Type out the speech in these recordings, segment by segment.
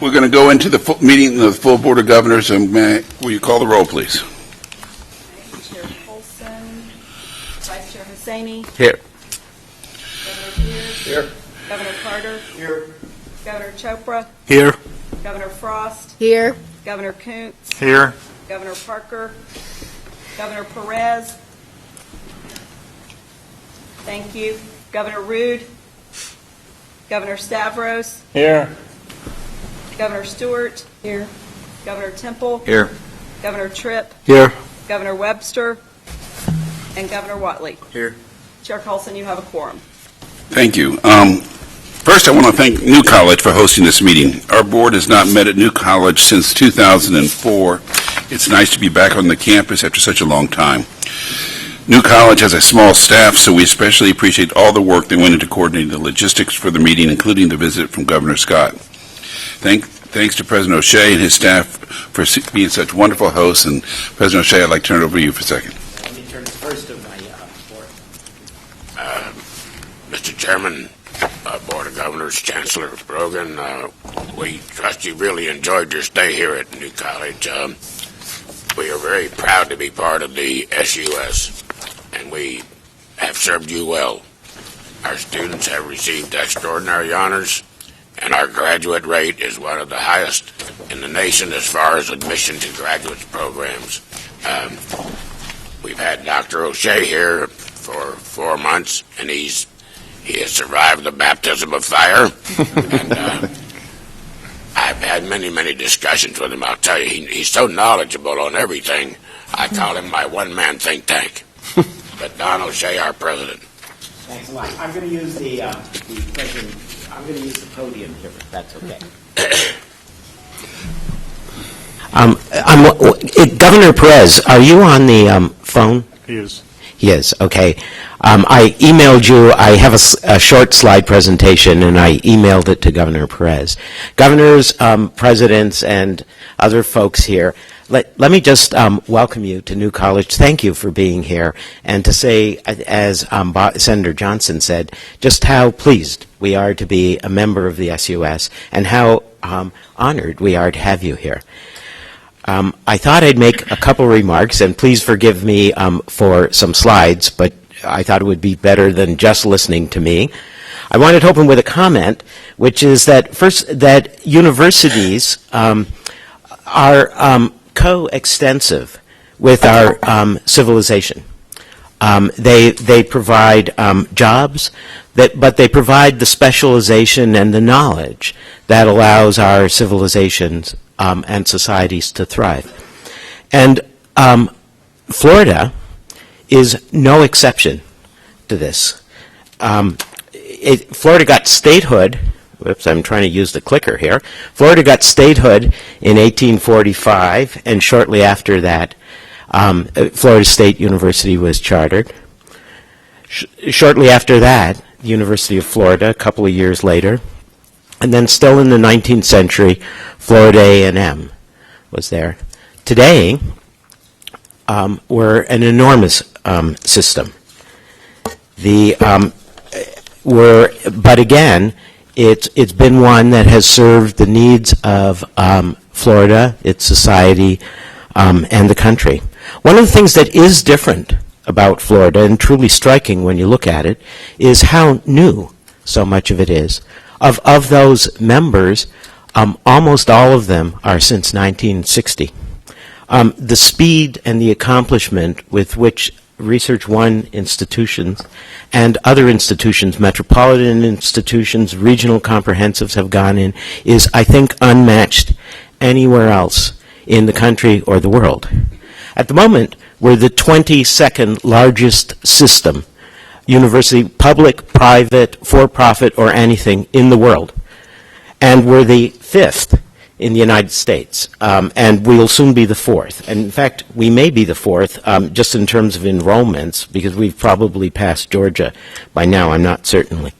We're going to go into the meeting of the full Board of Governors, and will you call the roll, please? Chair Colson, Vice Chair Hussaini. Here. Governor Pierce. Here. Governor Carter. Here. Governor Chopra. Here. Governor Frost. Here. Governor Kuntz. Here. Governor Parker. Governor Perez. Thank you. Governor Rude. Governor Stavros. Here. Governor Stewart. Here. Governor Temple. Here. Governor Tripp. Here. Governor Webster. And Governor Watley. Here. Chair Colson, you have a quorum. Thank you. First, I want to thank New College for hosting this meeting. Our board has not met at New College since 2004. It's nice to be back on the campus after such a long time. New College has a small staff, so we especially appreciate all the work that went into coordinating the logistics for the meeting, including the visit from Governor Scott. Thanks to President O'Shea and his staff for being such wonderful hosts. And President O'Shea, I'd like to turn it over to you for a second. Let me turn first to my board. Mr. Chairman, Board of Governors, Chancellor Brogan, we trust you really enjoyed your stay here at New College. We are very proud to be part of the SUS, and we have served you well. Our students have received extraordinary honors, and our graduate rate is one of the highest in the nation as far as admission to graduate programs. We've had Dr. O'Shea here for 4 months, and he has survived the baptism of fire. And I've had many discussions with him. I'll tell you, he's so knowledgeable on everything. I call him my one-man think tank. But Don O'Shea, our president. Thanks a lot. I'm going to use the president. I'm going to use the podium here, if that's okay. Governor Perez, are you on the phone? He is. He is, okay. I emailed you. I have a short slide presentation, and I emailed it to Governor Perez. Governors, presidents, and other folks here, let me just welcome you to New College. Thank you for being here, and to say, as Senator Johnson said, just how pleased we are to be a member of the SUS, and how honored we are to have you here. I thought I'd make a couple remarks, and please forgive me for some slides, but I thought it would be better than just listening to me. I wanted to open with a comment, which is that first, that universities are coextensive with our civilization. They provide jobs, but they provide the specialization and the knowledge that allows our civilizations and societies to thrive. And Florida is no exception to this. Florida got statehood. Whoops, I'm trying to use the clicker here. Florida got statehood in 1845, and shortly after that, Florida State University was chartered. Shortly after that, the University of Florida, a couple of years later, and then still in the 19th century, Florida A&M was there. Today, we're an enormous system. But again, it's been one that has served the needs of Florida, its society, and the country. One of the things that is different about Florida, and truly striking when you look at it, is how new so much of it is. Of those members, almost all of them are since 1960. The speed and the accomplishment with which Research One institutions and other institutions, metropolitan institutions, regional comprehensives have gone in is, I think, unmatched anywhere else in the country or the world. At the moment, we're the 22nd largest system, university, public, private, for-profit, or anything in the world. And we're the 5th in the United States, and we'll soon be the 4th. And in fact, we may be the 4th just in terms of enrollments, because we've probably passed Georgia by now, I'm not certainly.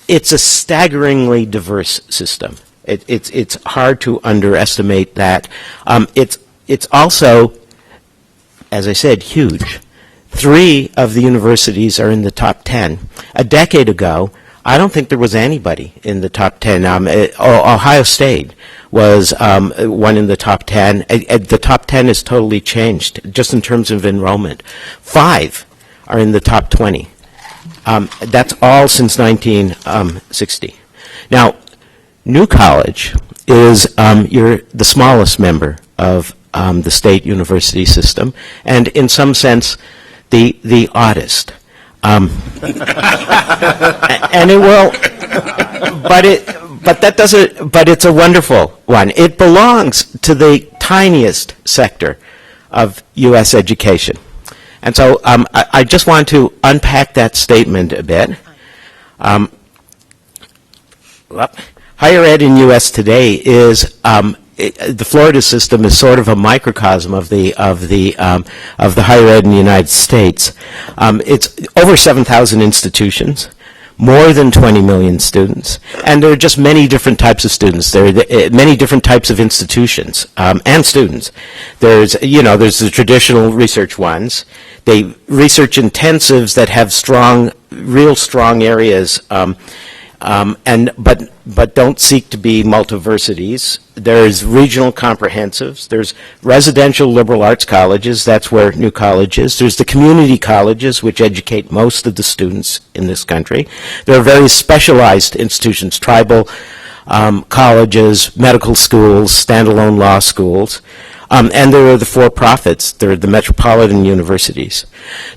It's a staggeringly diverse system. It's hard to underestimate that. It's also, as I said, huge. 3 of the universities are in the top 10. A decade ago, I don't think there was anybody in the top 10. Ohio State was one in the top 10. The top 10 has totally changed, just in terms of enrollment. 5 are in the top 20. That's all since 1960. Now, New College is the smallest member of the state university system, and in some sense, the oddest. And it will, but it's a wonderful one. It belongs to the tiniest sector of U.S. education. And so I just want to unpack that statement a bit. Higher ed in U.S. today is the Florida system is sort of a microcosm of the higher ed in the United States. It's over 7,000 institutions, more than 20 million students, and there are just many different types of students. There are many different types of institutions and students. There's the traditional research ones, the research intensives that have real strong areas, but don't seek to be multiversities. There's regional comprehensives. There's residential liberal arts colleges. That's where New College is. There's the community colleges, which educate most of the students in this country. There are very specialized institutions, tribal colleges, medical schools, standalone law schools. And there are the for-profits. There are the metropolitan universities.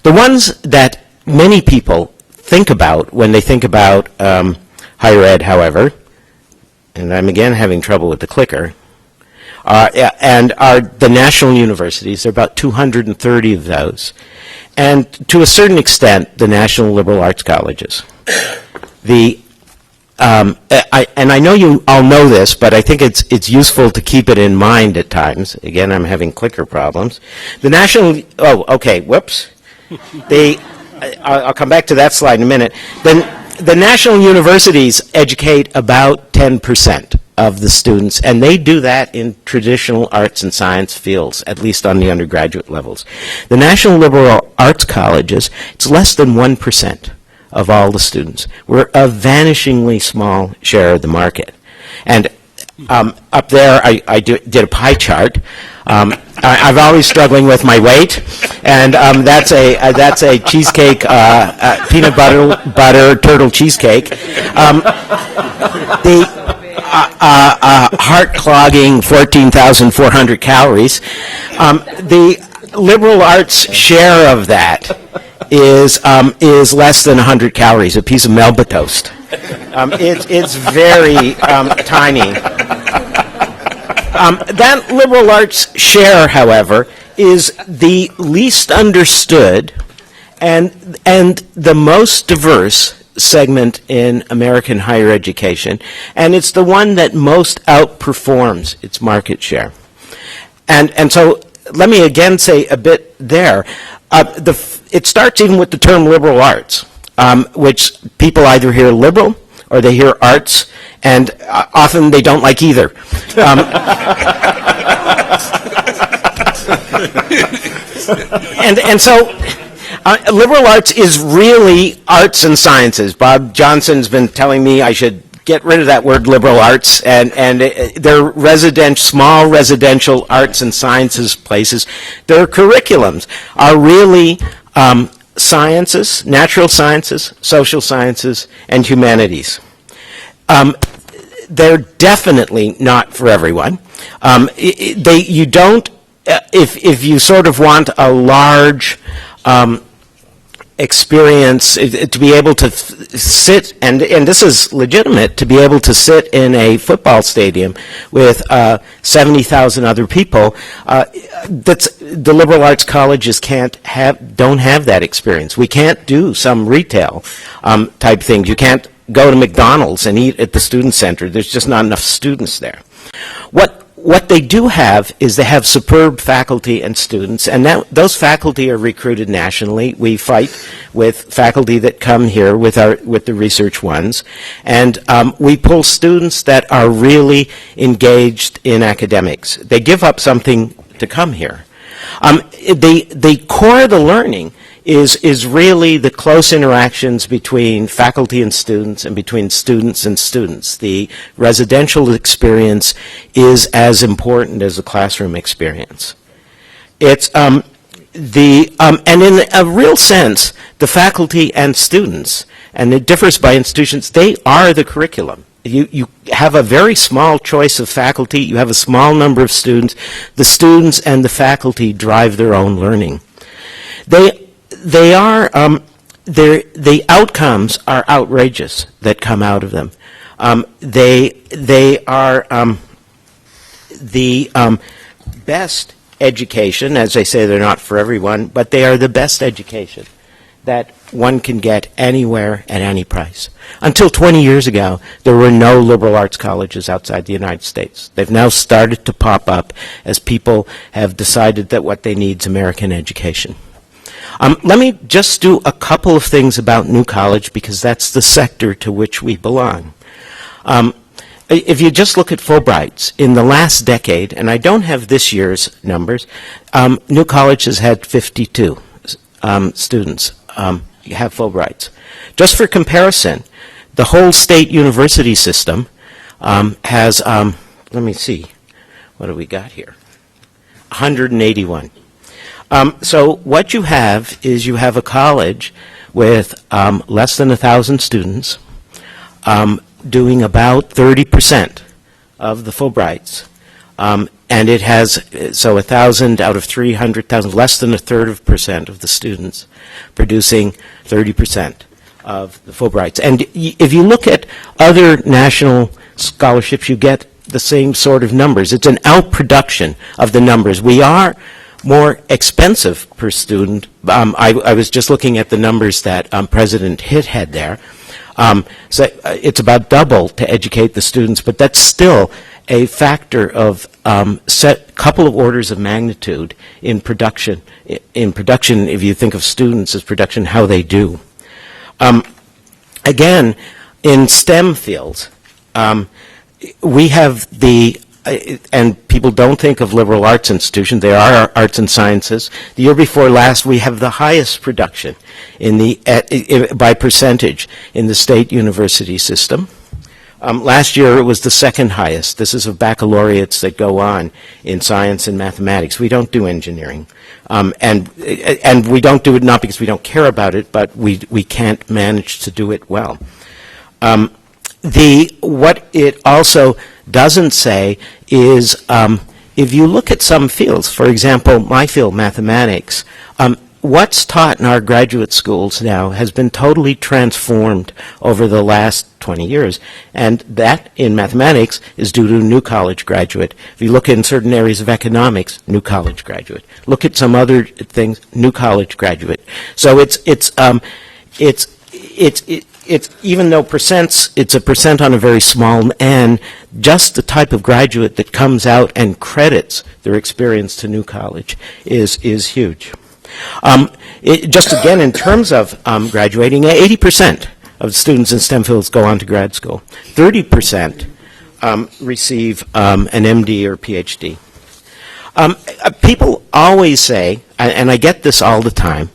The ones that many people think about when they think about higher ed, however, and I'm again having trouble with the clicker, and are the national universities. There are about 230 of those. And to a certain extent, the national liberal arts colleges. And I know you all know this, but I think it's useful to keep it in mind at times. Again, I'm having clicker problems. The national, I'll come back to that slide in a minute. The national universities educate about 10% of the students, and they do that in traditional arts and science fields, at least on the undergraduate levels. The national liberal arts colleges, it's less than 1% of all the students. We're a vanishingly small share of the market. And up there, I did a pie chart. I'm always struggling with my weight, and that's a cheesecake, peanut butter turtle cheesecake. The heart-clogging 14,400 calories. The liberal arts share of that is less than 100 calories, a piece of Melba toast. It's very tiny. That liberal arts share, however, is the least understood and the most diverse segment in American higher education, and it's the one that most outperforms its market share. And so let me again say a bit there. It starts even with the term liberal arts, which people either hear liberal or they hear arts, and often they don't like either. And so liberal arts is really arts and sciences. Bob Johnson's been telling me I should get rid of that word liberal arts, and their small residential arts and sciences places, their curriculums are really sciences, natural sciences, social sciences, and humanities. They're definitely not for everyone. You don't, if you sort of want a large experience, to be able to sit, and this is legitimate, to be able to sit in a football stadium with 70,000 other people, the liberal arts colleges don't have that experience. We can't do some retail type things. You can't go to McDonald's and eat at the student center. There's just not enough students there. What they do have is they have superb faculty and students, and those faculty are recruited nationally. We fight with faculty that come here with the research ones, and we pull students that are really engaged in academics. They give up something to come here. The core of the learning is really the close interactions between faculty and students and between students and students. The residential experience is as important as the classroom experience. It's and in a real sense, the faculty and students, and it differs by institutions, they are the curriculum. You have a very small choice of faculty, you have a small number of students. The students and the faculty drive their own learning. The outcomes are outrageous that come out of them. They are the best education, as I say, they're not for everyone, but they are the best education that one can get anywhere at any price. Until 20 years ago, there were no liberal arts colleges outside the United States. They've now started to pop up as people have decided that what they need is American education. Let me just do a couple of things about New College, because that's the sector to which we belong. If you just look at Fulbrights, in the last decade, and I don't have this year's numbers, New College has had 52 students have Fulbrights. Just for comparison, the whole state university system has, let me see, what do we got here? 181. So what you have is you have a college with less than 1,000 students doing about 30% of the Fulbrights. And it has, so 1,000 out of 300,000, less than a third of percent of the students producing 30% of the Fulbrights. And if you look at other national scholarships, you get the same sort of numbers. It's an outproduction of the numbers. We are more expensive per student. I was just looking at the numbers that President Hitt had there. So it's about double to educate the students, but that's still a factor of couple of orders of magnitude in production. In production, if you think of students as production, how they do. Again, in STEM fields, we have and people don't think of liberal arts institutions, they are arts and sciences. The year before last, we have the highest production by percentage in the state university system. Last year, it was the second highest. This is of baccalaureates that go on in science and mathematics. We don't do engineering. And we don't do it not because we don't care about it, but we can't manage to do it well. What it also doesn't say is, if you look at some fields, for example, my field, mathematics, what's taught in our graduate schools now has been totally transformed over the last 20 years, and that in mathematics is due to New College graduate. If you look in certain areas of economics, New College graduate. Look at some other things, New College graduate. So it's even though it's a percent on a very small n, just the type of graduate that comes out and credits their experience to New College is huge. Just again, in terms of graduating, 80% of students in STEM fields go on to grad school. 30% receive an MD or PhD. People always say, and I get this all the time,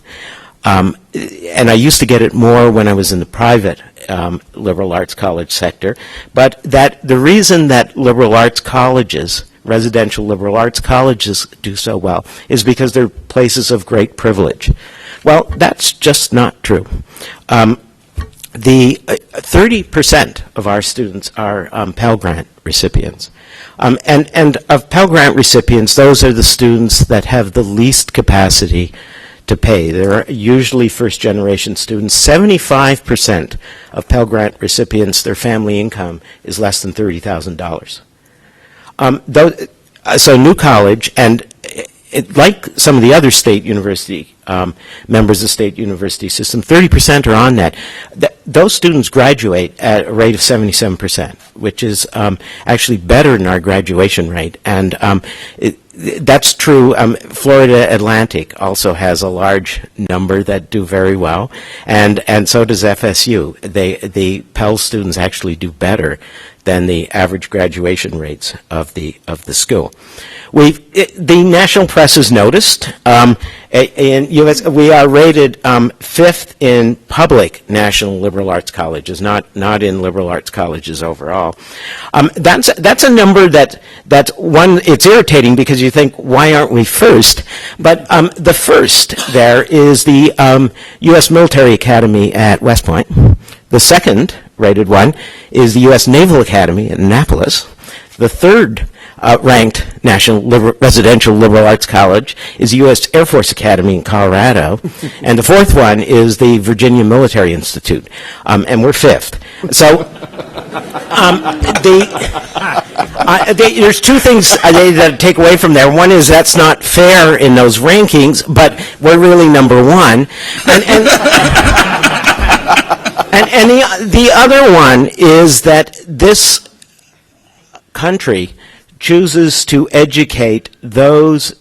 and I used to get it more when I was in the private liberal arts college sector, but that the reason that liberal arts colleges, residential liberal arts colleges do so well is because they're places of great privilege. Well, that's just not true. The 30% of our students are Pell Grant recipients. And of Pell Grant recipients, those are the students that have the least capacity to pay. They're usually first-generation students. 75% of Pell Grant recipients, their family income is less than $30,000. So New College, and like some of the other state university members of the state university system, 30% are on that. Those students graduate at a rate of 77%, which is actually better than our graduation rate. And that's true. Florida Atlantic also has a large number that do very well, and so does FSU. The Pell students actually do better than the average graduation rates of the school. The national press has noticed. In U.S., we are rated fifth in public national liberal arts colleges, not in liberal arts colleges overall. That's a number that's one. It's irritating because you think, why aren't we first? But the first there is the U.S. Military Academy at West Point. The second rated one is the U.S. Naval Academy in Annapolis. The third ranked National Residential Liberal Arts College is the U.S. Air Force Academy in Colorado. And the fourth one is the Virginia Military Institute. And we're fifth. So there's two things that take away from there. One is that's not fair in those rankings, but we're really number one. And the other one is that this country chooses to educate those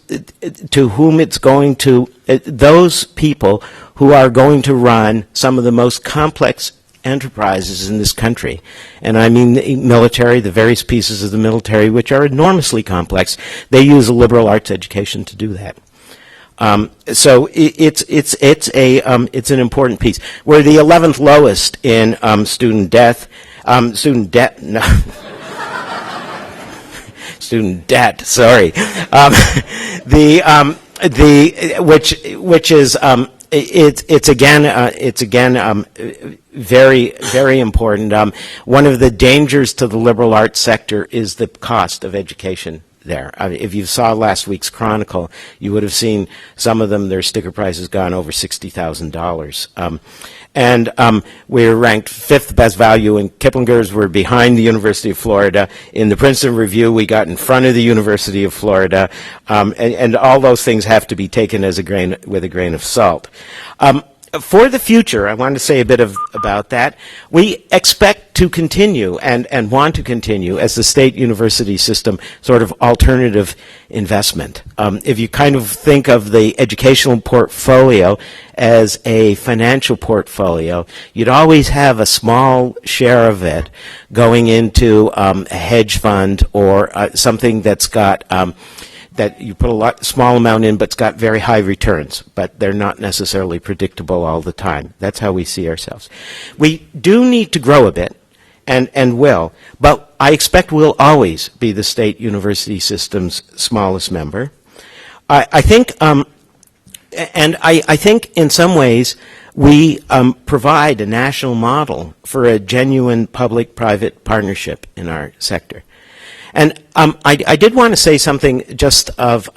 to whom it's going to, those people who are going to run some of the most complex enterprises in this country. And I mean the military, the various pieces of the military, which are enormously complex. They use a liberal arts education to do that. So it's an important piece. We're the 11th lowest in student debt. Student debt. Sorry, which is it's again very, very important. One of the dangers to the liberal arts sector is the cost of education there. If you saw last week's Chronicle, you would have seen some of them, their sticker prices gone over $60,000. And we're ranked fifth best value in Kiplinger's. We're behind the University of Florida. In the Princeton Review, we got in front of the University of Florida. And all those things have to be taken with a grain of salt. For the future, I want to say a bit about that. We expect to continue and want to continue as the state university system sort of alternative investment. If you kind of think of the educational portfolio as a financial portfolio, you'd always have a small share of it going into a hedge fund or something that's got that you put a small amount in, but it's got very high returns, but they're not necessarily predictable all the time. That's how we see ourselves. We do need to grow a bit, and will, but I expect we'll always be the state university system's smallest member. I think, and I think in some ways we provide a national model for a genuine public-private partnership in our sector. And I did want to say something just of,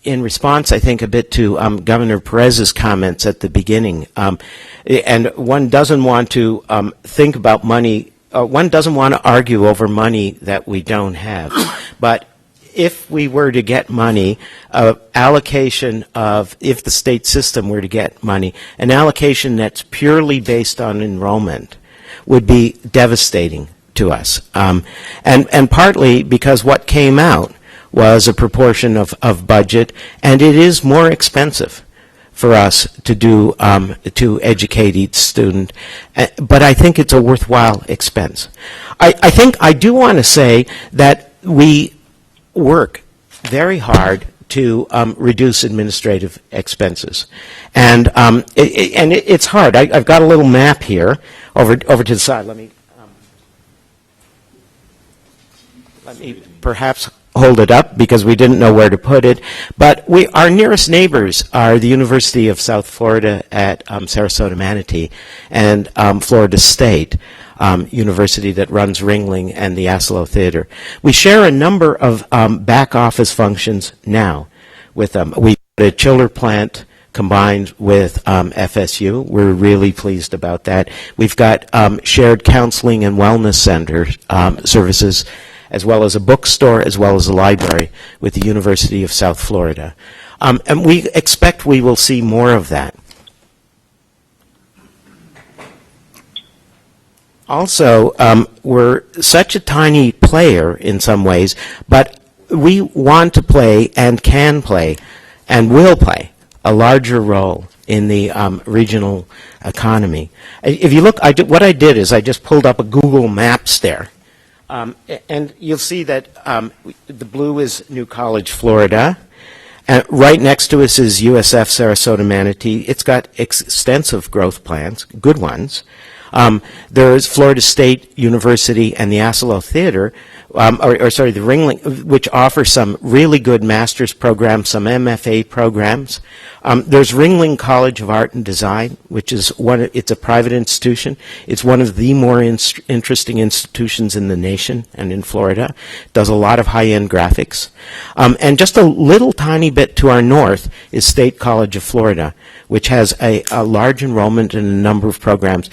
in response, I think, a bit to Governor Perez's comments at the beginning. And one doesn't want to think about money, one doesn't want to argue over money that we don't have. But if we were to get money, allocation of, if the state system were to get money, an allocation that's purely based on enrollment would be devastating to us, and partly because what came out was a proportion of budget, and it is more expensive for us to do to educate each student, but I think it's a worthwhile expense. I think I do want to say that we work very hard to reduce administrative expenses, and it's hard. I've got a little map here over to the side. Let me perhaps hold it up because we didn't know where to put it. But our nearest neighbors are the University of South Florida at Sarasota Manatee and Florida State University that runs Ringling and the Asolo Theater. We share a number of back office functions now with them. We have a chiller plant combined with FSU. We're really pleased about that. We've got shared counseling and wellness center services, as well as a bookstore, as well as a library with the University of South Florida. And we expect we will see more of that. Also, we're such a tiny player in some ways, but we want to play and can play and will play a larger role in the regional economy. If you look, what I did is I just pulled up a Google Maps there. And you'll see that the blue is New College, Florida. And right next to us is USF Sarasota Manatee. It's got extensive growth plans, good ones. There's Florida State University and the Asolo Theater, the Ringling, which offer some really good master's programs, some MFA programs. There's Ringling College of Art and Design, which is it's a private institution. It's one of the more interesting institutions in the nation and in Florida. It does a lot of high-end graphics. And just a little tiny bit to our north is State College of Florida, which has a large enrollment in a number of programs.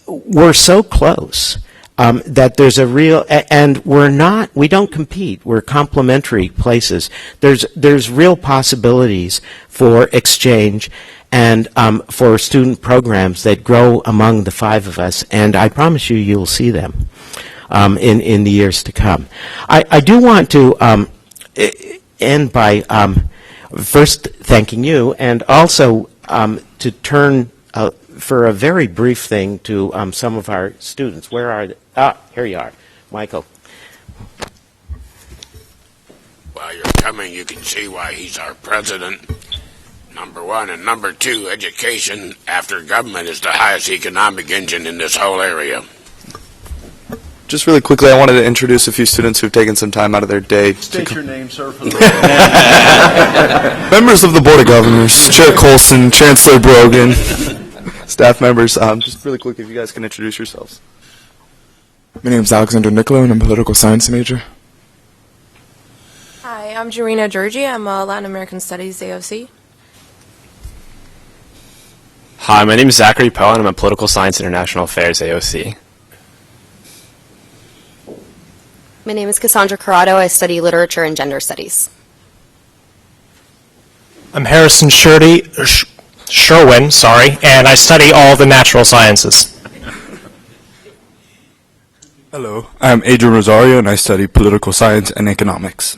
We're so close that there's a real, and we don't compete. We're complementary places. There's real possibilities for exchange and for student programs that grow among the five of us, and I promise you'll see them in the years to come. I do want to end by first thanking you, and also to turn for a very brief thing to some of our students. Where are they? Here you are, Michael. While you're coming, you can see why he's our president. Number one, and number two, education after government is the highest economic engine in this whole area. Just really quickly, I wanted to introduce a few students who've taken some time out of their day. State your name, sir, for the Members of the Board of Governors, Chair Colson, Chancellor Brogan, staff members. Just really quick, if you guys can introduce yourselves. My name is Alexander Nicolo, and I'm a political science major. Hi, I'm Jarena Georgie. I'm a Latin American Studies AOC. Hi, my name is Zachary Poe, and I'm a political science international affairs AOC. My name is Cassandra Corrado. I study literature and gender studies. I'm Harrison Sherwin, and I study all the natural sciences. Hello, I'm Adrian Rosario, and I study political science and economics.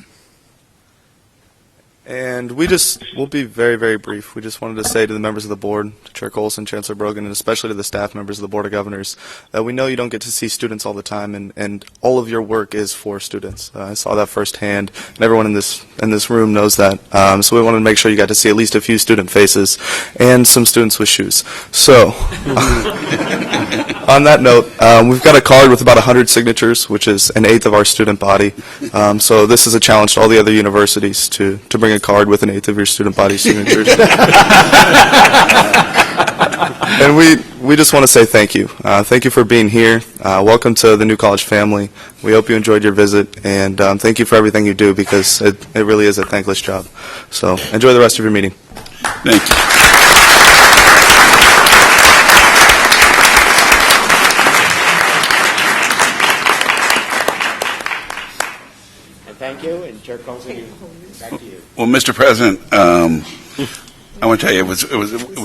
And we'll be very, very brief. We just wanted to say to the members of the board, to Chair Colson, Chancellor Brogan, and especially to the staff members of the Board of Governors, that we know you don't get to see students all the time, and all of your work is for students. I saw that firsthand, and everyone in this room knows that. So we wanted to make sure you got to see at least a few student faces and some students with shoes. So, on that note, we've got a card with about 100 signatures, which is an eighth of our student body. So this is a challenge to all the other universities to bring a card with an eighth of your student body signatures. And we just want to say thank you. Thank you for being here. Welcome to the New College family. We hope you enjoyed your visit, and thank you for everything you do, because it really is a thankless job. So enjoy the rest of your meeting. Thank you. Thank you, and Chair Colson, back to you. Well, Mr. President, I want to tell you, it was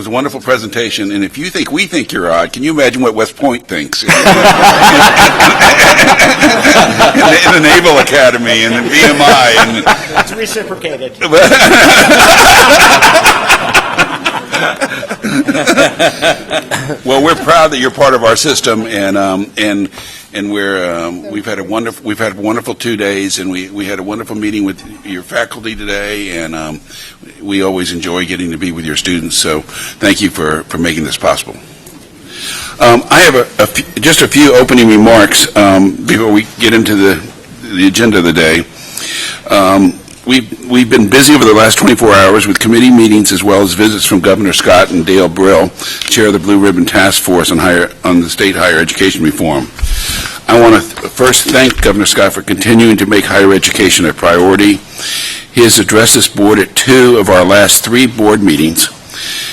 a wonderful presentation, and if you think we think you're odd, can you imagine what West Point thinks? in the Naval Academy and the VMI. And It's reciprocated. Well, we're proud that you're part of our system, and we've had a wonderful 2 days, and we had a wonderful meeting with your faculty today, and we always enjoy getting to be with your students. So, thank you for making this possible. I have just a few opening remarks before we get into the agenda of the day. We've been busy over the last 24 hours with committee meetings as well as visits from Governor Scott and Dale Brill, chair of the Blue Ribbon Task Force on the state higher education reform. I want to first thank Governor Scott for continuing to make higher education a priority. He has addressed this board at 2 of our last 3 board meetings.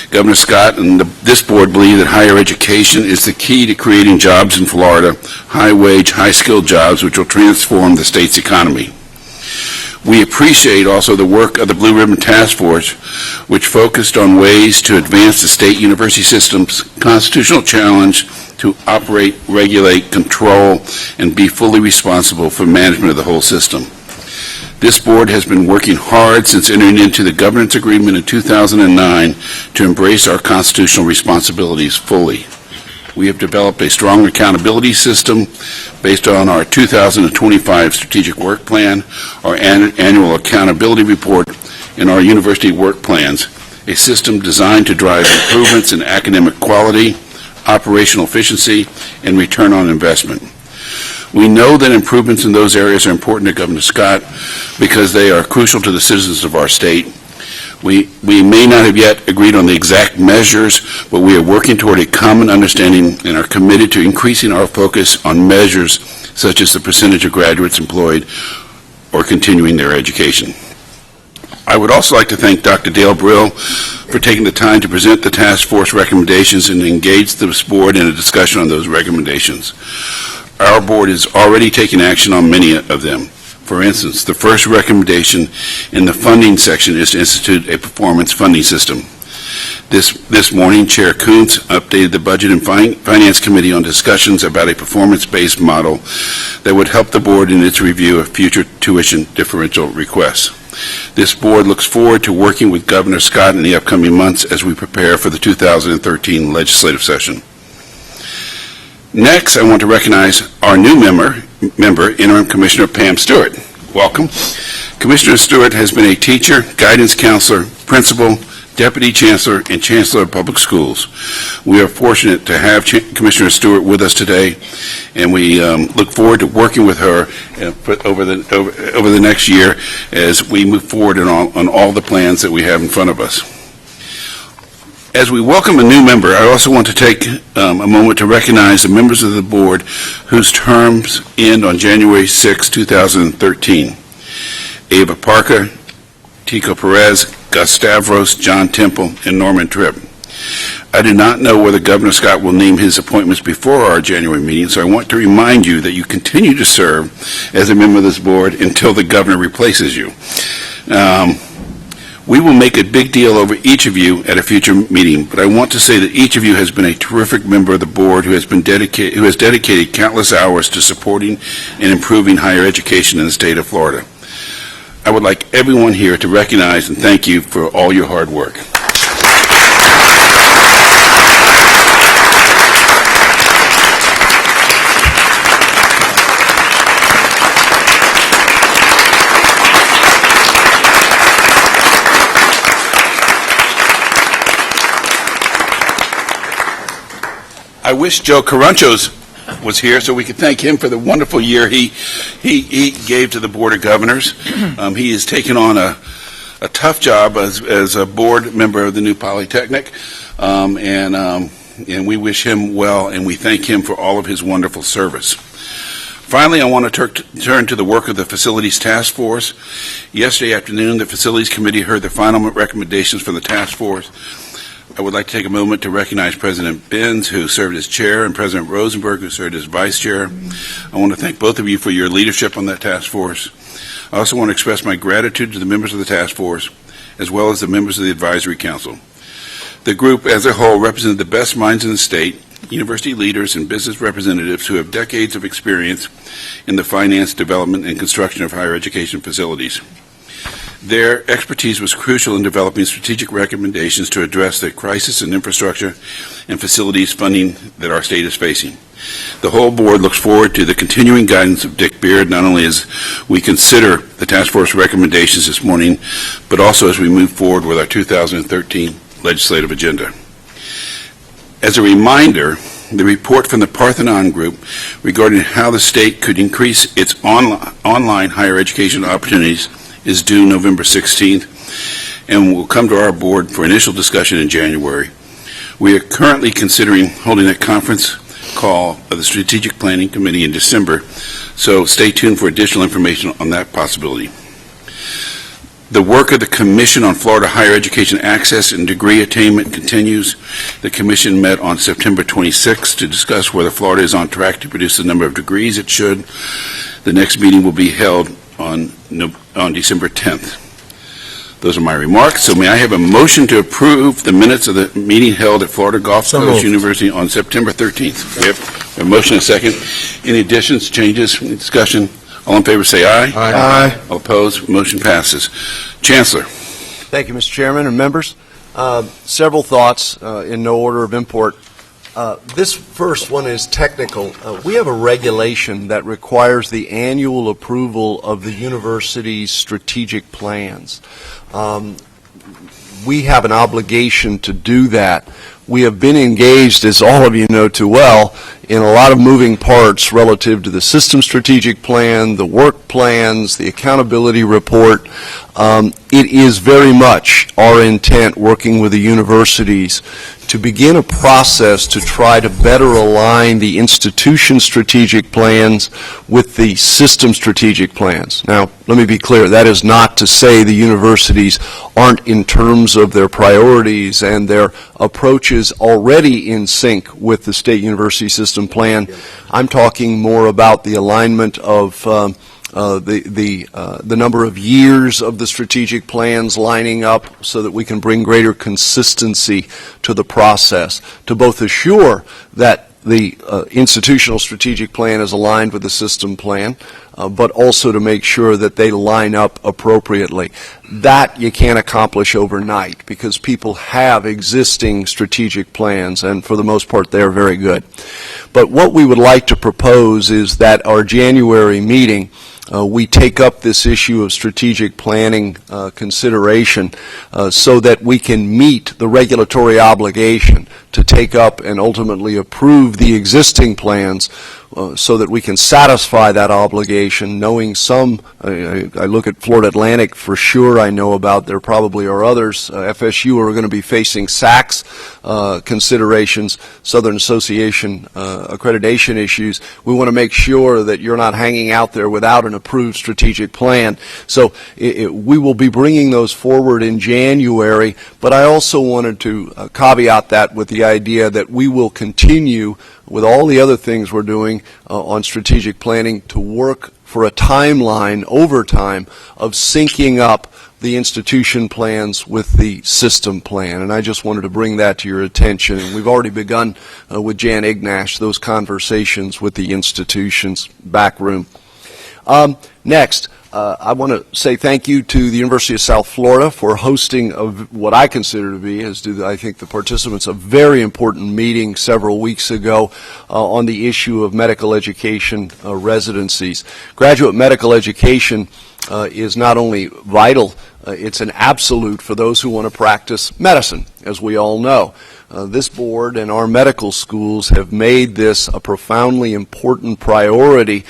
Governor Scott and this board believe that higher education is the key to creating jobs in Florida, high-wage, high-skilled jobs which will transform the state's economy. We appreciate also the work of the Blue Ribbon Task Force, which focused on ways to advance the state university system's constitutional challenge to operate, regulate, control, and be fully responsible for management of the whole system. This board has been working hard since entering into the governance agreement in 2009 to embrace our constitutional responsibilities fully. We have developed a strong accountability system based on our 2025 strategic work plan, our annual accountability report, and our university work plans, a system designed to drive improvements in academic quality, operational efficiency, and return on investment. We know that improvements in those areas are important to Governor Scott because they are crucial to the citizens of our state. We may not have yet agreed on the exact measures, but we are working toward a common understanding and are committed to increasing our focus on measures such as the percentage of graduates employed or continuing their education. I would also like to thank Dr. Dale Brill for taking the time to present the task force recommendations and engage this board in a discussion on those recommendations. Our board is already taking action on many of them. For instance, the first recommendation in the funding section is to institute a performance funding system. This morning, Chair Kuntz updated the Budget and Finance Committee on discussions about a performance-based model that would help the board in its review of future tuition differential requests. This board looks forward to working with Governor Scott in the upcoming months as we prepare for the 2013 legislative session. Next, I want to recognize our new member, Interim Commissioner Pam Stewart. Welcome. Commissioner Stewart has been a teacher, guidance counselor, principal, deputy chancellor, and chancellor of public schools. We are fortunate to have Commissioner Stewart with us today, and we look forward to working with her over the next year as we move forward on all the plans that we have in front of us. As we welcome a new member, I also want to take a moment to recognize the members of the board whose terms end on January 6, 2013. Ava Parker, Tico Perez, Gus Stavros, John Temple, and Norman Tripp. I do not know whether Governor Scott will name his appointments before our January meeting, so I want to remind you that you continue to serve as a member of this board until the governor replaces you. We will make a big deal over each of you at a future meeting, but I want to say that each of you has been a terrific member of the board who has dedicated countless hours to supporting and improving higher education in the state of Florida. I would like everyone here to recognize and thank you for all your hard work. I wish Joe Caranchos was here so we could thank him for the wonderful year he gave to the Board of Governors. He has taken on a tough job as a board member of the new Polytechnic, and we wish him well, and we thank him for all of his wonderful service. Finally, I want to turn to the work of the Facilities Task Force. Yesterday afternoon, the Facilities Committee heard the final recommendations from the task force. I would like to take a moment to recognize President Benz, who served as chair, and President Rosenberg, who served as vice chair. I want to thank both of you for your leadership on that task force. I also want to express my gratitude to the members of the task force, as well as the members of the advisory council. The group as a whole represented the best minds in the state, university leaders, and business representatives who have decades of experience in the finance, development, and construction of higher education facilities. Their expertise was crucial in developing strategic recommendations to address the crisis in infrastructure and facilities funding that our state is facing. The whole board looks forward to the continuing guidance of Dick Beard, not only as we consider the task force recommendations this morning, but also as we move forward with our 2013 legislative agenda. As a reminder, the report from the Parthenon Group regarding how the state could increase its online higher education opportunities is due November 16th and will come to our board for initial discussion in January. We are currently considering holding a conference call of the Strategic Planning Committee in December, so stay tuned for additional information on that possibility. The work of the Commission on Florida Higher Education Access and Degree Attainment continues. The Commission met on September 26th to discuss whether Florida is on track to produce the number of degrees it should. The next meeting will be held on December 10th. Those are my remarks. So may I have a motion to approve the minutes of the meeting held at Florida Gulf Coast University on September 13th? We have a motion and a second. Any additions, changes, discussion? All in favor say aye. Aye. All opposed, motion passes. Chancellor. Thank you, Mr. Chairman and members. Several thoughts in no order of import. This first one is technical. We have a regulation that requires the annual approval of the university's strategic plans. We have an obligation to do that. We have been engaged, as all of you know too well, in a lot of moving parts relative to the system strategic plan, the work plans, the accountability report. It is very much our intent, working with the universities, to begin a process to try to better align the institution's strategic plans with the system strategic plans. Now, let me be clear, that is not to say the universities aren't, in terms of their priorities and their approaches, already in sync with the state university system plan. I'm talking more about the alignment of the number of years of the strategic plans lining up so that we can bring greater consistency to the process, to both assure that the institutional strategic plan is aligned with the system plan, but also to make sure that they line up appropriately. That you can't accomplish overnight because people have existing strategic plans, and for the most part they're very good. But what we would like to propose is that our January meeting we take up this issue of strategic planning consideration so that we can meet the regulatory obligation to take up and ultimately approve the existing plans so that we can satisfy that obligation, knowing some, I look at Florida Atlantic for sure, I know about, there probably are others, FSU are going to be facing SACS considerations, Southern Association accreditation issues. We want to make sure that you're not hanging out there without an approved strategic plan. So we will be bringing those forward in January, but I also wanted to caveat that with the idea that we will continue with all the other things we're doing on strategic planning to work for a timeline over time of syncing up the institution plans with the system plan. And I just wanted to bring that to your attention. And we've already begun with Jan Ignash those conversations with the institution's back room. Next, I want to say thank you to the University of South Florida for hosting what I consider to be, as do I think the participants, a very important meeting several weeks ago on the issue of medical education residencies. Graduate medical education is not only vital, it's an absolute for those who want to practice medicine, as we all know. This board and our medical schools have made this a profoundly important priority,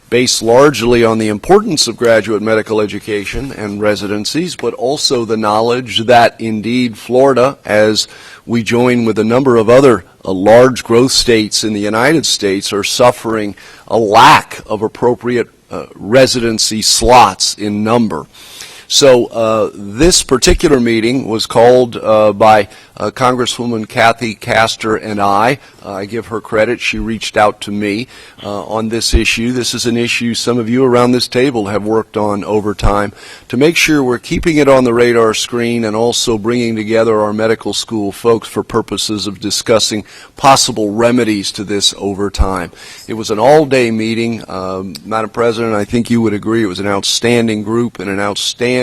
based largely on the importance of graduate medical education and residencies, but also the knowledge that indeed Florida, as we join with a number of other large growth states in the United States, are suffering a lack of appropriate residency slots in number. So this particular meeting was called by Congresswoman Kathy Castor and I give her credit. She reached out to me on this issue. This is an issue some of you around this table have worked on over time to make sure we're keeping it on the radar screen and also bringing together our medical school folks for purposes of discussing possible remedies to this over time. It was an all-day meeting. Madam President, I think you would agree it was an outstanding group and an outstanding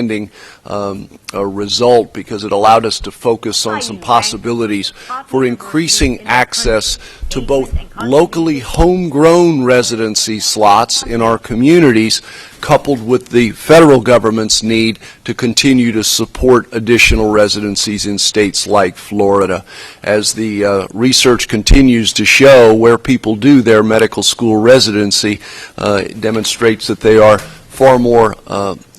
result because it allowed us to focus on some possibilities for increasing access to both locally homegrown residency slots in our communities, coupled with the federal government's need to continue to support additional residencies in states like Florida. As the research continues to show, where people do their medical school residency, it demonstrates that they are far more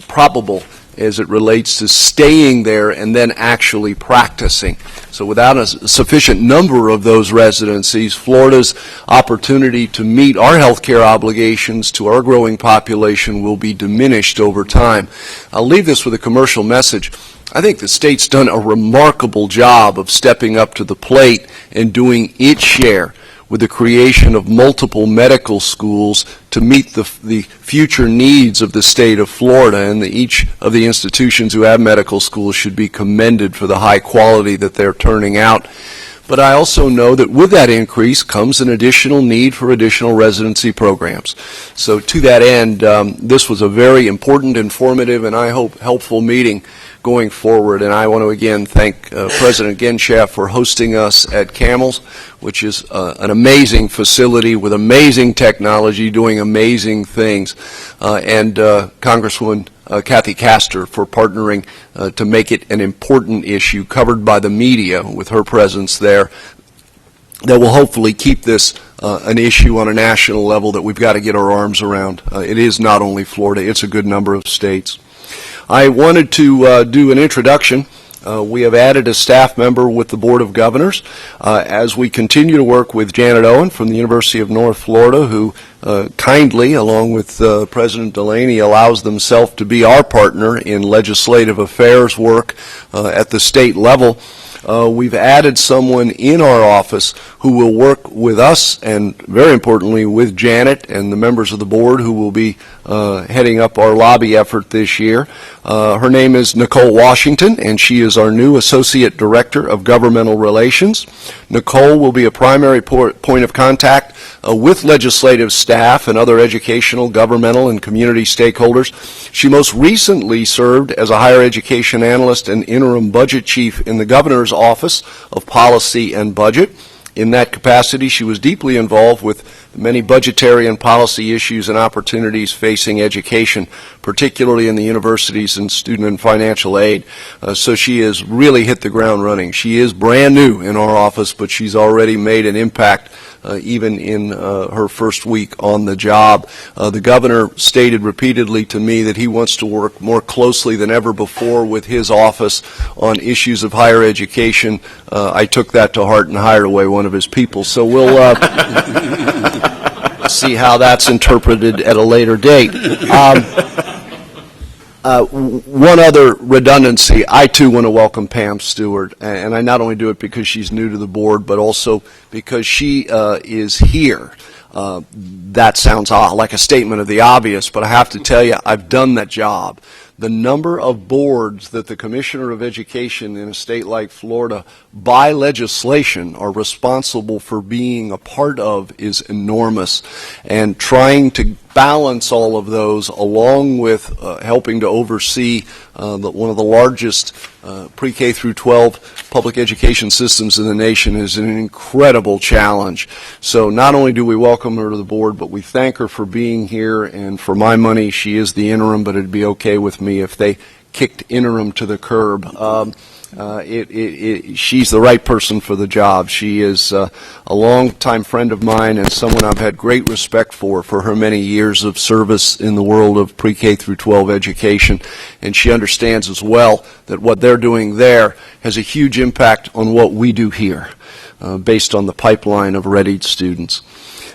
probable as it relates to staying there and then actually practicing. So without a sufficient number of those residencies, Florida's opportunity to meet our health care obligations to our growing population will be diminished over time. I'll leave this with a commercial message. I think the state's done a remarkable job of stepping up to the plate and doing its share with the creation of multiple medical schools to meet the future needs of the state of Florida, and each of the institutions who have medical schools should be commended for the high quality that they're turning out. But I also know that with that increase comes an additional need for additional residency programs. So to that end, this was a very important, informative, and I hope helpful meeting going forward. And I want to again thank President Genschaft for hosting us at Camels, which is an amazing facility with amazing technology, doing amazing things, and Congresswoman Kathy Castor for partnering to make it an important issue covered by the media with her presence there that will hopefully keep this an issue on a national level that we've got to get our arms around. It is not only Florida, it's a good number of states. I wanted to do an introduction. We have added a staff member with the Board of Governors as we continue to work with Janet Owen from the University of North Florida, who kindly, along with President Delaney, allows themselves to be our partner in legislative affairs work at the state level. We've added someone in our office who will work with us and, very importantly, with Janet and the members of the board who will be heading up our lobby effort this year. Her name is Nicole Washington, and she is our new Associate Director of Governmental Relations. Nicole will be a primary point of contact with legislative staff and other educational, governmental, and community stakeholders. She most recently served as a higher education analyst and interim budget chief in the governor's office of policy and budget. In that capacity, she was deeply involved with many budgetary and policy issues and opportunities facing education, particularly in the universities and student and financial aid. So she has really hit the ground running. She is brand new in our office, but she's already made an impact even in her first week on the job. The governor stated repeatedly to me that he wants to work more closely than ever before with his office on issues of higher education. I took that to heart and hired away one of his people. So we'll see how that's interpreted at a later date. One other redundancy, I too want to welcome Pam Stewart, and I not only do it because she's new to the board, but also because she is here. That sounds like a statement of the obvious, but I have to tell you, I've done that job. The number of boards that the Commissioner of Education in a state like Florida, by legislation, are responsible for being a part of is enormous. And trying to balance all of those along with helping to oversee one of the largest pre-K through 12 public education systems in the nation is an incredible challenge. So not only do we welcome her to the board, but we thank her for being here, and for my money, she is the interim, but it'd be okay with me if they kicked interim to the curb. She's the right person for the job. She is a longtime friend of mine and someone I've had great respect for her many years of service in the world of pre-K through 12 education. And she understands as well that what they're doing there has a huge impact on what we do here, based on the pipeline of readied students.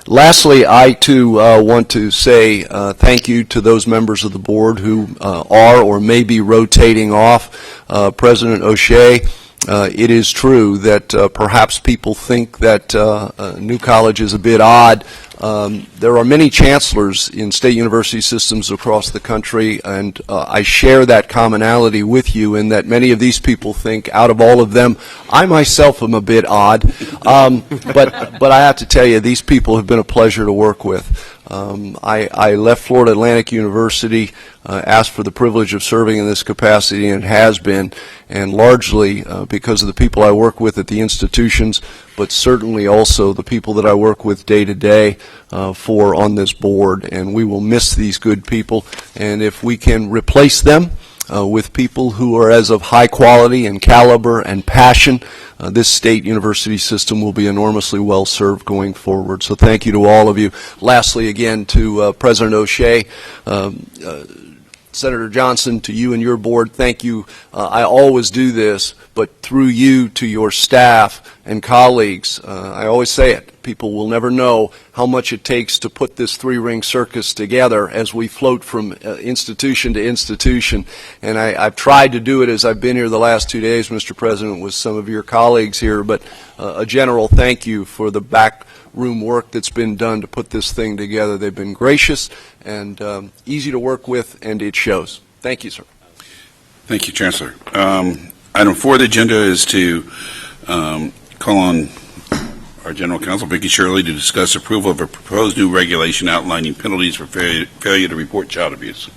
Lastly, I too want to say thank you to those members of the board who are or may be rotating off. President O'Shea, it is true that perhaps people think that New College is a bit odd. There are many chancellors in state university systems across the country, and I share that commonality with you in that many of these people think out of all of them, I myself am a bit odd. But I have to tell you, these people have been a pleasure to work with. I left Florida Atlantic University, asked for the privilege of serving in this capacity, and it has been, and largely because of the people I work with at the institutions, but certainly also the people that I work with day to day for on this board. And we will miss these good people, and if we can replace them with people who are as of high quality and caliber and passion, this state university system will be enormously well served going forward. So thank you to all of you. Lastly, again, to President O'Shea, Senator Johnson, to you and your board, thank you. I always do this, but through you to your staff and colleagues, I always say it, people will never know how much it takes to put this three-ring circus together as we float from institution to institution. And I've tried to do it as I've been here the last 2 days, Mr. President, with some of your colleagues here, but a general thank you for the backroom work that's been done to put this thing together. They've been gracious and easy to work with, and it shows. Thank you, sir. Thank you, Chancellor. Item 4 of the agenda is to call on our General Counsel, Vicki Shirley, to discuss approval of a proposed new regulation outlining penalties for failure to report child abuse.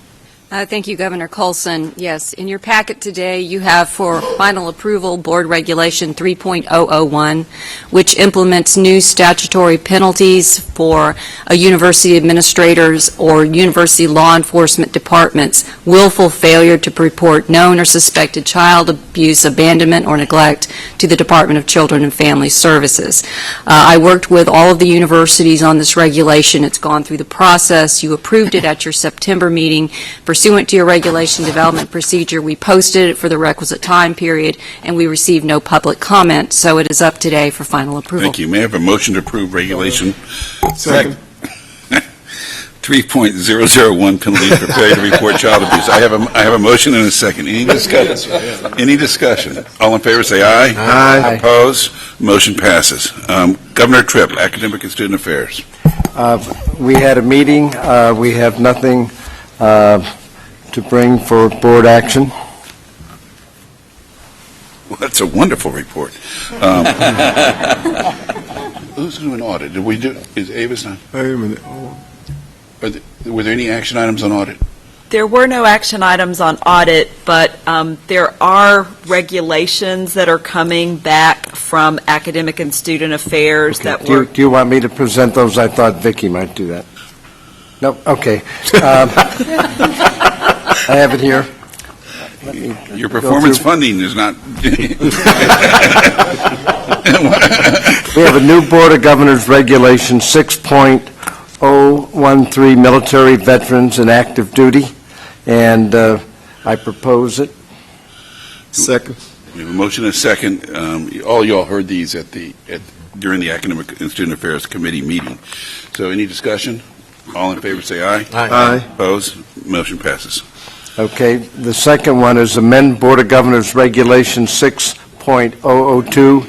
Thank you, Governor Colson. Yes, in your packet today, you have for final approval Board Regulation 3.001, which implements new statutory penalties for university administrators or university law enforcement departments' willful failure to report known or suspected child abuse, abandonment, or neglect to the Department of Children and Family Services. I worked with all of the universities on this regulation. It's gone through the process. You approved it at your September meeting. Pursuant to your regulation development procedure, we posted it for the requisite time period, and we received no public comment, so it is up today for final approval. Thank you. May I have a motion to approve regulation? Second. 3.001, penalties for failure to report child abuse. I have a motion and a second. Any discussion? Any discussion? All in favor say aye. Aye. Opposed? Motion passes. Governor Tripp, Academic and Student Affairs. We had a meeting. We have nothing to bring for board action. Well, that's a wonderful report. Who's doing audit? Did we do? Is Avis not? Were there any action items on audit? There were no action items on audit, but there are regulations that are coming back from Academic and Student Affairs that were... Do you want me to present those? I thought Vicki might do that. No? Okay. I have it here. Your performance funding is not... We have a new Board of Governors Regulation 6.013, Military Veterans and Active Duty, and I propose it. Second. We have a motion and a second. All y'all heard these during the Academic and Student Affairs Committee meeting. So any discussion? All in favor say aye. Aye. Opposed? Motion passes. Okay, the second one is amend Board of Governors Regulation 6.002,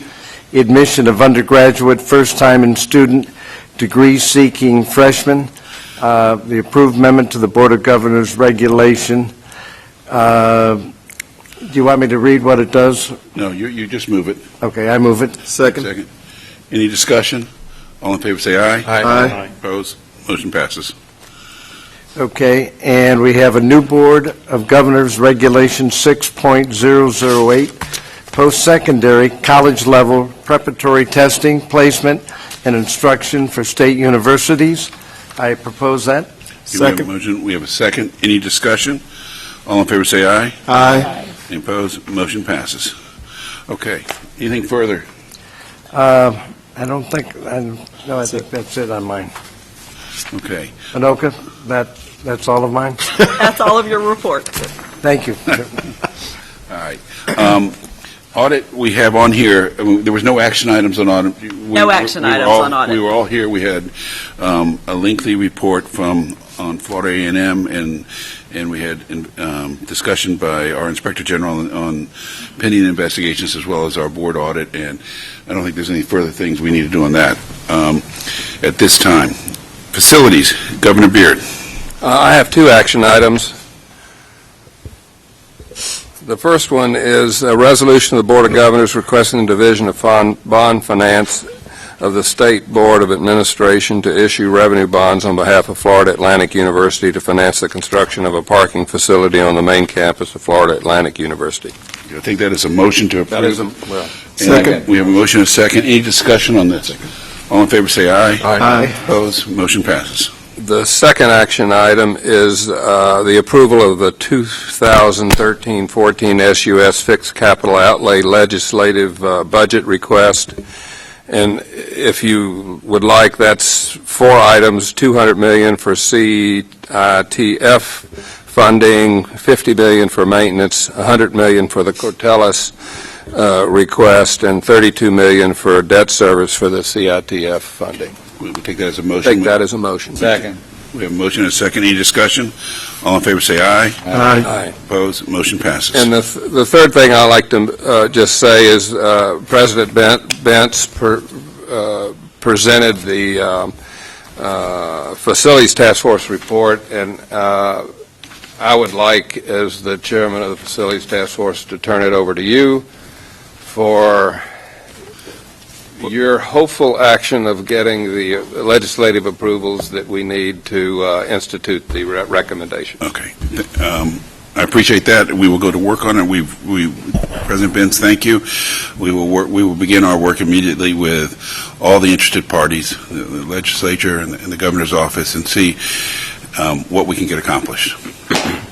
admission of undergraduate first-time and student degree-seeking freshmen. The approved amendment to the Board of Governors Regulation. Do you want me to read what it does? No, you just move it. Okay, I move it. Second. Any discussion? All in favor say aye. Aye. Opposed? Motion passes. Okay, and we have a new Board of Governors Regulation 6.008, post-secondary college-level preparatory testing, placement, and instruction for state universities. I propose that. Second. We have a second. Any discussion? All in favor say aye. Aye. Any opposed? Motion passes. Okay. Anything further? I don't think, I think that's it on mine. Okay. Anoka, that's all of mine? That's all of your report. Thank you. All right. Audit, we have on here, there was no action items on audit. No action items on audit. We were all here. We had a lengthy report on Florida A&M, and we had discussion by our Inspector General on pending investigations as well as our board audit, and I don't think there's any further things we need to do on that at this time. Facilities, Governor Beard. I have two action items. The first one is a resolution of the Board of Governors requesting the Division of Bond Finance of the State Board of Administration to issue revenue bonds on behalf of Florida Atlantic University to finance the construction of a parking facility on the main campus of Florida Atlantic University. I think that is a motion to approve. That is second. We have a motion and a second. Any discussion on this? All in favor say aye. Aye. Opposed? Motion passes. The second action item is the approval of the 2013-14 SUS fixed capital outlay legislative budget request. And if you would like, that's four items: $200 million for CITF funding, $50 million for maintenance, $100 million for the Cortellis request, and $32 million for debt service for the CITF funding. We take that as a motion. Take that as a motion. Second. We have a motion and a second. Any discussion? All in favor say aye. Aye. Opposed? Motion passes. And the third thing I'd like to just say is President Bentz presented the Facilities Task Force report, and I would like, as the chairman of the Facilities Task Force, to turn it over to you for your hopeful action of getting the legislative approvals that we need to institute the recommendation. Okay. I appreciate that. We will go to work on it. President Benz, thank you. We will begin our work immediately with all the interested parties, the legislature and the governor's office, and see what we can get accomplished.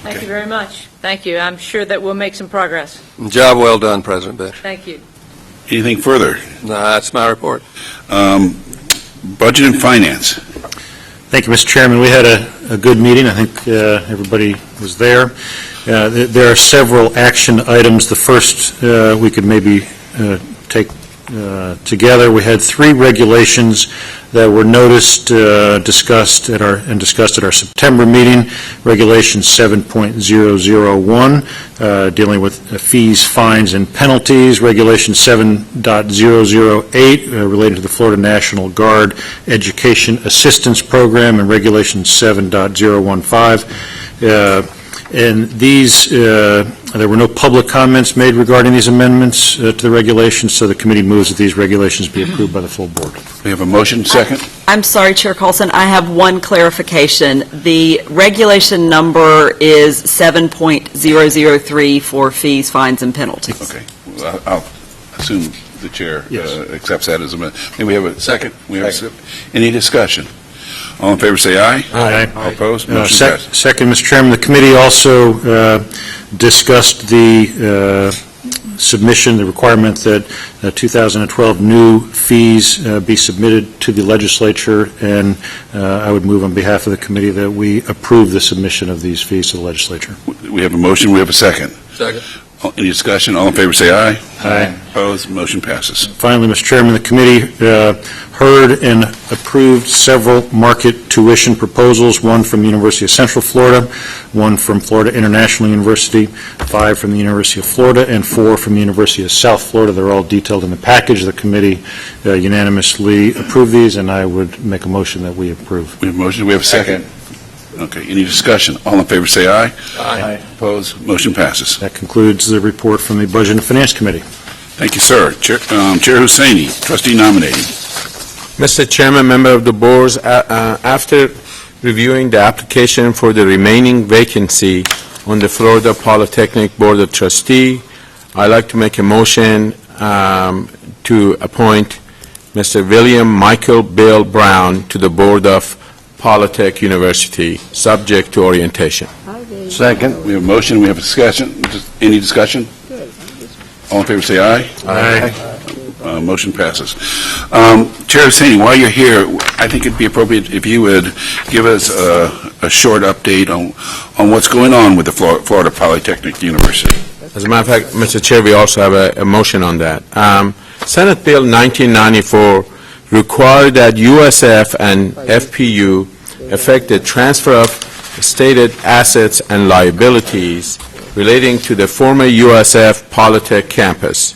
Thank you very much. Thank you. I'm sure that we'll make some progress. Job well done, President Benz. Thank you. Anything further? No, that's my report. Budget and Finance. Thank you, Mr. Chairman. We had a good meeting. I think everybody was there. There are several action items. The first we could maybe take together. We had 3 regulations that were noticed, discussed at our September meeting. Regulation 7.001, dealing with fees, fines, and penalties. Regulation 7.008, relating to the Florida National Guard Education Assistance Program, and Regulation 7.015. And these, there were no public comments made regarding these amendments to the regulations, so the committee moves that these regulations be approved by the full board. We have a motion, second. I'm sorry, Chair Colson, I have one clarification. The regulation number is 7.003 for fees, fines, and penalties. Okay. Well, I'll assume the chair accepts that as a amendment. May we have a second? Any discussion? All in favor, say aye. Aye. All opposed? Motion passes. Second, Mr. Chairman, the committee also discussed the submission, the requirement that 2012 new fees be submitted to the legislature, and I would move on behalf of the committee that we approve the submission of these fees to the legislature. We have a motion. We have a second. Second. Any discussion? All in favor, say aye. Aye. Opposed? Motion passes. Finally, Mr. Chairman, the committee heard and approved several market tuition proposals, one from the University of Central Florida, one from Florida International University, 5 from the University of Florida, and 4 from the University of South Florida. They're all detailed in the package. The committee unanimously approved these, and I would make a motion that we approve. We have a motion. We have a second. Okay. Any discussion? All in favor, say aye. Aye. Opposed? Motion passes. That concludes the report from the Budget and Finance Committee. Thank you, sir. Chair Hussaini, trustee nominating. Mr. Chairman, member of the boards, after reviewing the application for the remaining vacancy on the Florida Polytechnic Board of Trustees, I'd like to make a motion to appoint Mr. William Michael Bill Brown to the Board of Polytech University, subject to orientation. Second. We have a motion. We have a discussion. Any discussion? All in favor, say aye. Aye. Motion passes. Chair Hussaini, while you're here, I think it'd be appropriate if you would give us a short update on what's going on with the Florida Polytechnic University. As a matter of fact, Mr. Chair, we also have a motion on that. Senate Bill 1994 required that USF and FPU effect the transfer of stated assets and liabilities relating to the former USF Polytech campus.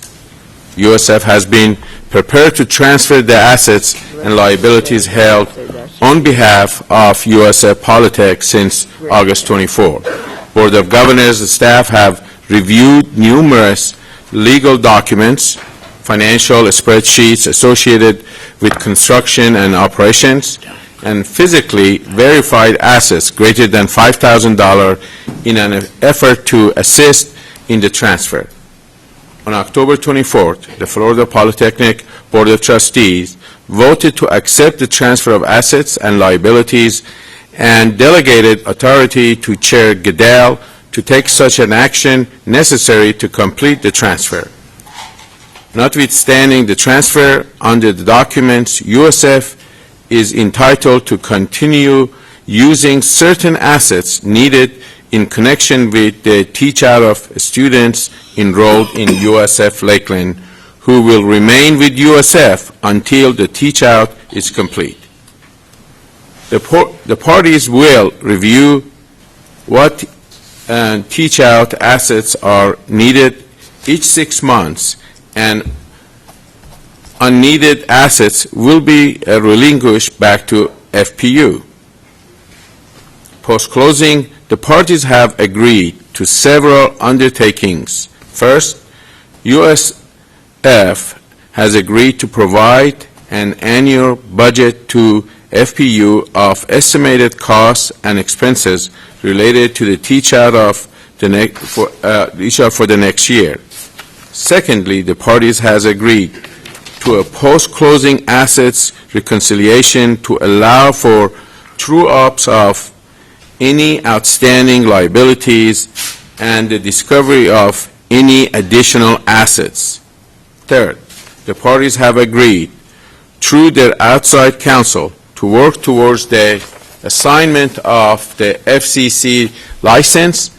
USF has been prepared to transfer the assets and liabilities held on behalf of USF Polytech since August 24. Board of Governors and staff have reviewed numerous legal documents, financial spreadsheets associated with construction and operations, and physically verified assets greater than $5,000 in an effort to assist in the transfer. On October 24th, the Florida Polytechnic Board of Trustees voted to accept the transfer of assets and liabilities and delegated authority to Chair Goodell to take such an action necessary to complete the transfer. Notwithstanding the transfer, under the documents, USF is entitled to continue using certain assets needed in connection with the teach-out of students enrolled in USF Lakeland, who will remain with USF until the teach-out is complete. The parties will review what teach-out assets are needed each 6 months, and unneeded assets will be relinquished back to FPU. Post-closing, the parties have agreed to several undertakings. First, USF has agreed to provide an annual budget to FPU of estimated costs and expenses related to the teach-out for the next year. Secondly, the parties has agreed to a post-closing assets reconciliation to allow for true-ups of any outstanding liabilities and the discovery of any additional assets. Third, the parties have agreed through their outside counsel to work towards the assignment of the FCC license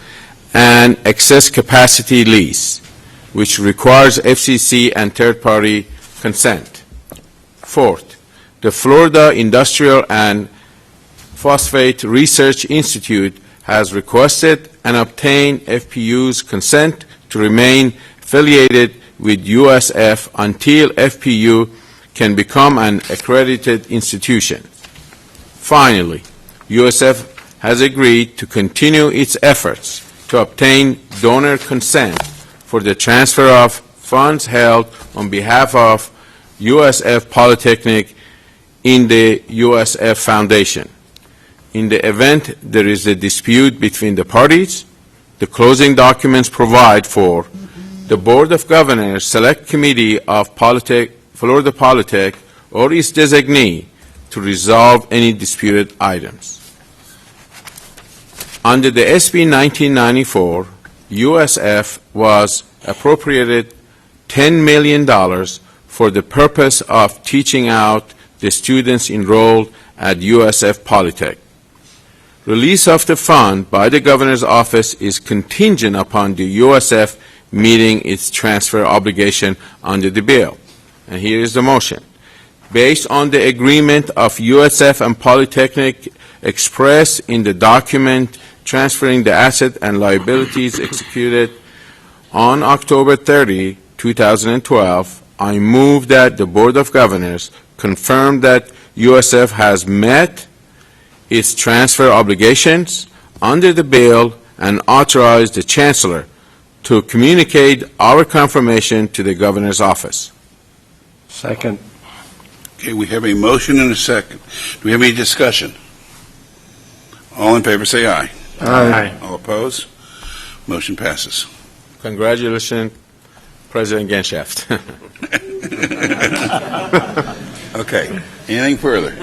and excess capacity lease, which requires FCC and third-party consent. Fourth, the Florida Industrial and Phosphate Research Institute has requested and obtained FPU's consent to remain affiliated with USF until FPU can become an accredited institution. Finally, USF has agreed to continue its efforts to obtain donor consent for the transfer of funds held on behalf of USF Polytechnic in the USF Foundation. In the event there is a dispute between the parties, the closing documents provide for the Board of Governors Select Committee of Florida Polytech or its designee to resolve any disputed items. Under the SB 1994, USF was appropriated $10 million for the purpose of teaching out the students enrolled at USF Polytech. Release of the fund by the Governor's Office is contingent upon the USF meeting its transfer obligation under the bill. And here is the motion. Based on the agreement of USF and Polytechnic expressed in the document transferring the asset and liabilities executed on October 30, 2012, I move that the Board of Governors confirm that USF has met its transfer obligations under the bill and authorize the Chancellor to communicate our confirmation to the Governor's Office. Second. Okay, we have a motion and a second. Do we have any discussion? All in favor, say aye. Aye. All opposed? Motion passes. Congratulations, President Genshaft. Okay, anything further?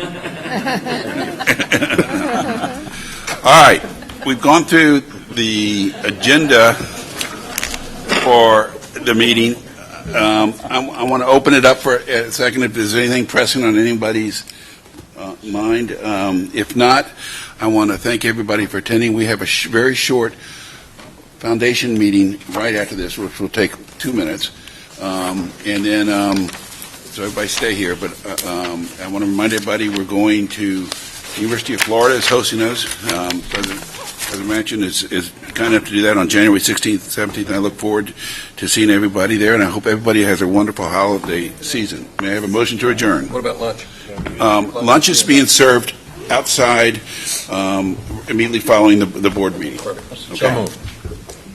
All right, we've gone through the agenda for the meeting. I want to open it up for a second if there's anything pressing on anybody's mind. If not, I want to thank everybody for attending. We have a very short foundation meeting right after this, which will take 2 minutes. And then, so everybody stay here, but I want to remind everybody we're going to the University of Florida is hosting us. President Manchin is kind enough to do that on January 16th, 17th, and I look forward to seeing everybody there, and I hope everybody has a wonderful holiday season. May I have a motion to adjourn? What about lunch? Lunch is being served outside immediately following the board meeting. Perfect. Okay. So moved.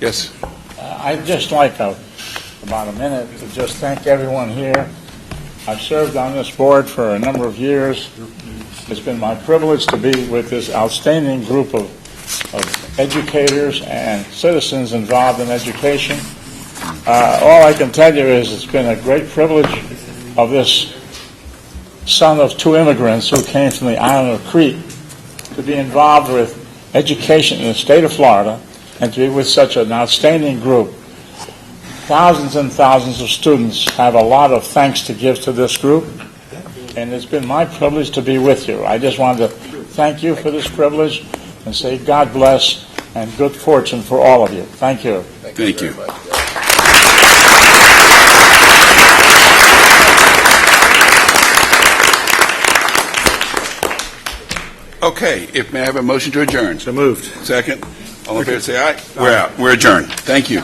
Yes. I'd just like about a minute to just thank everyone here. I've served on this board for a number of years. It's been my privilege to be with this outstanding group of educators and citizens involved in education. All I can tell you is it's been a great privilege of this son of two immigrants who came from the island of Crete to be involved with education in the state of Florida and to be with such an outstanding group. Thousands and thousands of students have a lot of thanks to give to this group, and it's been my privilege to be with you. I just wanted to thank you for this privilege and say God bless and good fortune for all of you. Thank you. Thank you. Okay, if may I have a motion to adjourn? So moved. Second. All in favor, say aye. We're out. We're adjourned. Thank you.